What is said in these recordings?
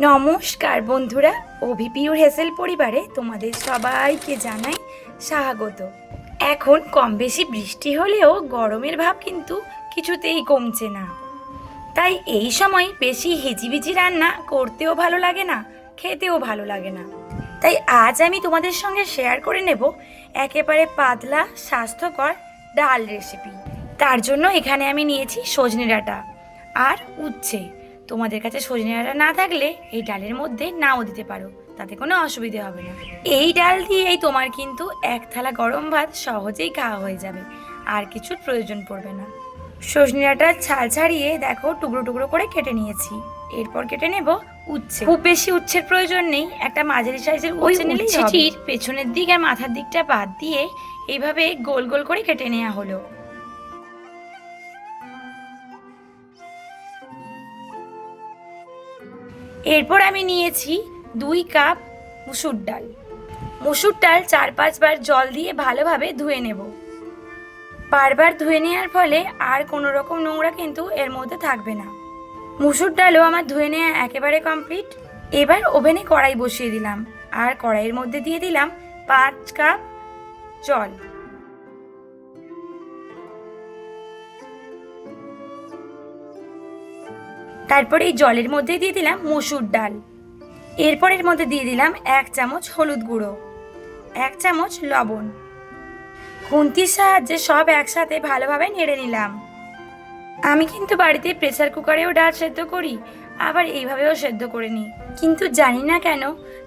নমস্কার বন্ধুরা, অভিপিউর হেসেল পরিবারে তোমাদের সবাইকে জানাই স্বাগত। এখন কম বেশি বৃষ্টি হলেও গরমের ভাব কিন্তু কিছুতেই কমছে না। তাই এই সময় বেশি হিজিবিজি রান্না করতেও ভালো লাগে না, খেতেও ভালো লাগে না। তাই আজ আমি তোমাদের সঙ্গে শেয়ার করে নেব একেবারে পাতলা স্বাস্থ্যকর ডাল রেসিপি। তার জন্য এখানে আমি নিয়েছি সজনে ডাঁটা আর উচ্ছে। তোমাদের কাছে সজনে ডাঁটা না থাকলে এই ডালের মধ্যে নাও দিতে পারো, তাতে কোনো অসুবিধে হবে না। এই ডাল দিয়েই তোমার কিন্তু এক থালা গরম ভাত সহজেই খাওয়া হয়ে যাবে, আর কিছুর প্রয়োজন পড়বে না। সজনে ডাঁটার ছাল ছাড়িয়ে দেখো টুকরো টুকরো করে কেটে নিয়েছি। এরপর কেটে নেব উচ্ছে। খুব বেশি উচ্ছের প্রয়োজন নেই, একটা মাঝারি সাইজের উচ্ছে নিলেই হবে। পেছনের দিক আর মাথার দিকটা বাদ দিয়ে এইভাবে গোল গোল করে কেটে নেওয়া হলো। এরপর আমি নিয়েছি 2 কাপ মুসুর ডাল। মুসুর ডাল 4-5 বার জল দিয়ে ভালোভাবে ধুয়ে নেব। বারবার ধুয়ে নেওয়ার ফলে আর কোনো রকম নোংরা কিন্তু এর মধ্যে থাকবে না। মুসুর ডালও আমার ধুয়ে নেওয়া একেবারে কমপ্লিট। এবার ওভেনে কড়াই বসিয়ে দিলাম, আর কড়াইয়ের মধ্যে দিয়ে দিলাম 5 কাপ জল। তারপরে এই জলের মধ্যে দিয়ে দিলাম মসুর ডাল। এরপর এর মধ্যে দিয়ে দিলাম 1 চামচ হলুদ গুঁড়ো, 1 চামচ লবণ। খুন্তির সাহায্যে সব একসাথে ভালোভাবে নেড়ে নিলাম। আমি কিন্তু বাড়িতে প্রেসার কুকারেও ডাল সেদ্ধ করি, আবার এইভাবেও সেদ্ধ করে নিই। কিন্তু জানি না কেন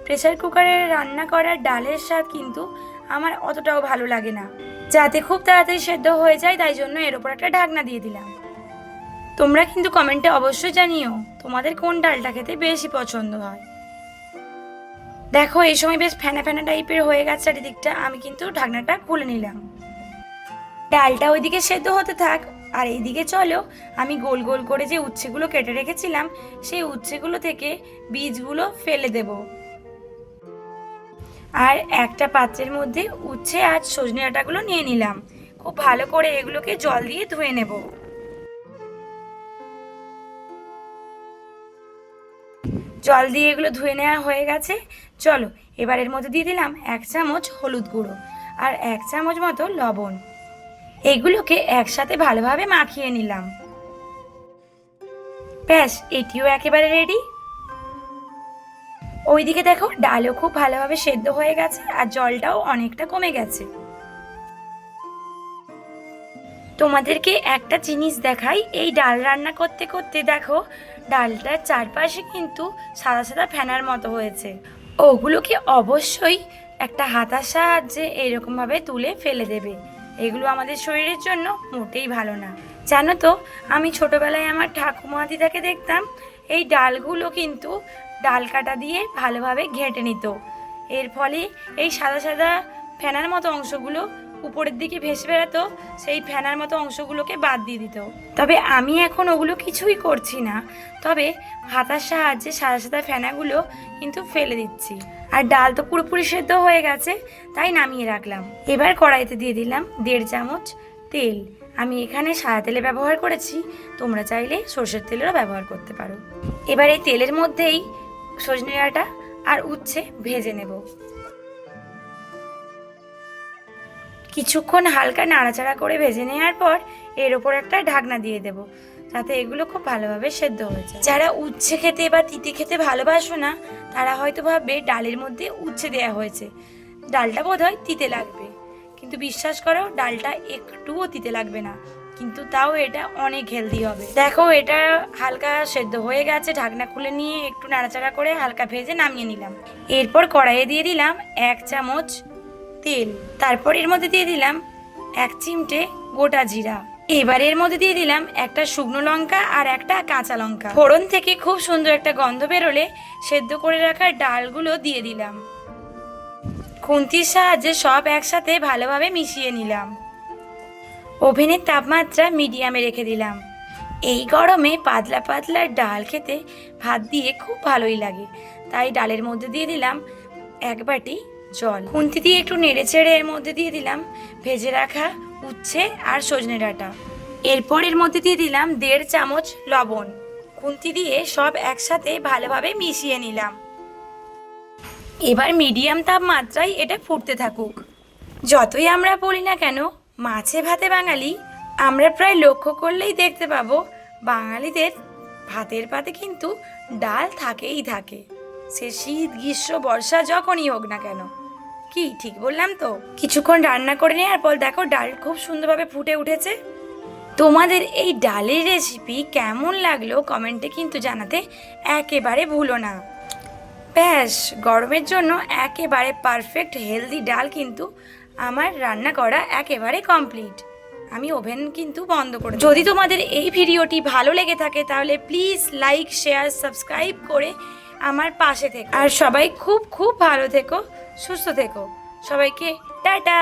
প্রেসার কুকারে রান্না করার ডালের স্বাদ কিন্তু আমার অতটাও ভালো লাগে না। যাতে খুব তাড়াতাড়ি সেদ্ধ হয়ে যায়, তাই জন্য এর উপর একটা ঢাকনা দিয়ে দিলাম। তোমরা কিন্তু কমেন্টে অবশ্যই জানিও তোমাদের কোন ডালটা খেতে বেশি পছন্দ হয়। দেখো এই সময় বেশ ফেনা ফেনা টাইপের হয়ে গেছে চারিদিকটা। আমি কিন্তু ঢাকনাটা খুলে নিলাম। ডালটা ওইদিকে সেদ্ধ হতে থাক, আর এইদিকে চলো আমি গোল গোল করে যে উচ্ছেগুলো কেটে রেখেছিলাম সেই উচ্ছেগুলো থেকে বীজগুলো ফেলে দেব। আর একটা পাত্রের মধ্যে উচ্ছে আর সজনে ডাঁটাগুলো নিয়ে নিলাম। খুব ভালো করে এগুলোকে জল দিয়ে ধুয়ে নেব। জল দিয়ে এগুলো ধুয়ে নেওয়া হয়ে গেছে। চলো এবার এর মধ্যে দিয়ে দিলাম 1 চামচ হলুদ গুঁড়ো আর 1 চামচ মতো লবণ। এগুলোকে একসাথে ভালোভাবে মাখিয়ে নিলাম। ব্যাস, এটিও একেবারে রেডি। ওইদিকে দেখো ডালও খুব ভালোভাবে সেদ্ধ হয়ে গেছে, আর জলটাও অনেকটা কমে গেছে। তোমাদেরকে একটা জিনিস দেখাই, এই ডাল রান্না করতে করতে দেখো ডালটার চারপাশে কিন্তু সাদা সাদা ফেনার মতো হয়েছে। ওগুলোকে অবশ্যই একটা হাতার সাহায্যে এইরকমভাবে তুলে ফেলে দেবে। এগুলো আমাদের শরীরের জন্য মোটেই ভালো না। জানো তো, আমি ছোটবেলায় আমার ঠাকুমা দিদাকে দেখতাম এই ডালগুলো কিন্তু ডাল কাটা দিয়ে ভালোভাবে ঘেঁটে নিত। এর ফলে এই সাদা সাদা ফেনার মতো অংশগুলো উপরের দিকে ভেসে বেড়াতো, সেই ফেনার মতো অংশগুলোকে বাদ দিয়ে দিত। তবে আমি এখন ওগুলো কিছুই করছি না, তবে হাতার সাহায্যে সাদা সাদা ফেনাগুলো কিন্তু ফেলে দিচ্ছি। আর ডাল তো পুরোপুরি সেদ্ধ হয়ে গেছে, তাই নামিয়ে রাখলাম। এবার কড়াইতে দিয়ে দিলাম 1.5 চামচ তেল। আমি এখানে সাদা তেলে ব্যবহার করেছি, তোমরা চাইলে সরষের তেলেরও ব্যবহার করতে পারো। এবার এই তেলের মধ্যেই সজনে ডাঁটা আর উচ্ছে ভেজে নেব। কিছুক্ষণ হালকা নাড়াচাড়া করে ভেজে নেওয়ার পর এর ওপর একটা ঢাকনা দিয়ে দেব, যাতে এগুলো খুব ভালোভাবে সেদ্ধ হয়ে যায়। যারা উচ্ছে খেতে বা তিতে খেতে ভালোবাসো না, তারা হয়তো ভাববে ডালের মধ্যে উচ্ছে দেওয়া হয়েছে, ডালটা বোধহয় তিতে লাগবে। কিন্তু বিশ্বাস করো, ডালটা একটুও তিতে লাগবে না, কিন্তু তাও এটা অনেক হেলদি হবে। দেখো এটা হালকা সেদ্ধ হয়ে গেছে। ঢাকনা খুলে নিয়ে একটু নাড়াচাড়া করে হালকা ভেজে নামিয়ে নিলাম। এরপর কড়াইয়ে দিয়ে দিলাম 1 চামচ তেল। তারপর এর মধ্যে দিয়ে দিলাম 1 চিমটে গোটা জিরা। এবার এর মধ্যে দিয়ে দিলাম একটা শুকনো লঙ্কা আর একটা কাঁচা লঙ্কা। ফোড়ন থেকে খুব সুন্দর একটা গন্ধ বেরোলে সেদ্ধ করে রাখা ডালগুলো দিয়ে দিলাম। খুন্তির সাহায্যে সব একসাথে ভালোভাবে মিশিয়ে নিলাম। ওভেনের তাপমাত্রা মিডিয়ামে রেখে দিলাম। এই গরমে পাতলা পাতলা ডাল খেতে ভাত দিয়ে খুব ভালোই লাগে, তাই ডালের মধ্যে দিয়ে দিলাম 1 বাটি জল। খুন্তি দিয়ে একটু নেড়ে চেড়ে এর মধ্যে দিয়ে দিলাম ভেজে রাখা উচ্ছে আর সজনে ডাঁটা। এরপর এর মধ্যে দিয়ে দিলাম 1.5 চামচ লবণ। খুন্তি দিয়ে সব একসাথে ভালোভাবে মিশিয়ে নিলাম। এবার মিডিয়াম তাপমাত্রায় এটা ফুটতে থাকুক। যতই আমরা বলি না কেন মাছে ভাতে বাঙালি, আমরা প্রায় লক্ষ্য করলেই দেখতে পাবো বাঙালিদের ভাতের পাতে কিন্তু ডাল থাকেই থাকে, সে শীত গ্রীষ্ম বর্ষা যখনই হোক না কেন। কি ঠিক বললাম তো? কিছুক্ষণ রান্না করে নেওয়ার পর দেখো ডাল খুব সুন্দরভাবে ফুটে উঠেছে। তোমাদের এই ডালের রেসিপি কেমন লাগলো কমেন্টে কিন্তু জানাতে একেবারে ভুলো না। ব্যাস, গরমের জন্য একেবারে পারফেক্ট হেলদি ডাল কিন্তু আমার রান্না করা একেবারে কমপ্লিট। আমি ওভেন কিন্তু বন্ধ করে দিলাম। যদি তোমাদের এই ভিডিওটি ভালো লেগে থাকে তাহলে প্লিজ লাইক শেয়ার সাবস্ক্রাইব করে আমার পাশে থেকো। আর সবাই খুব খুব ভালো থেকো, সুস্থ থেকো। সবাইকে টাটা।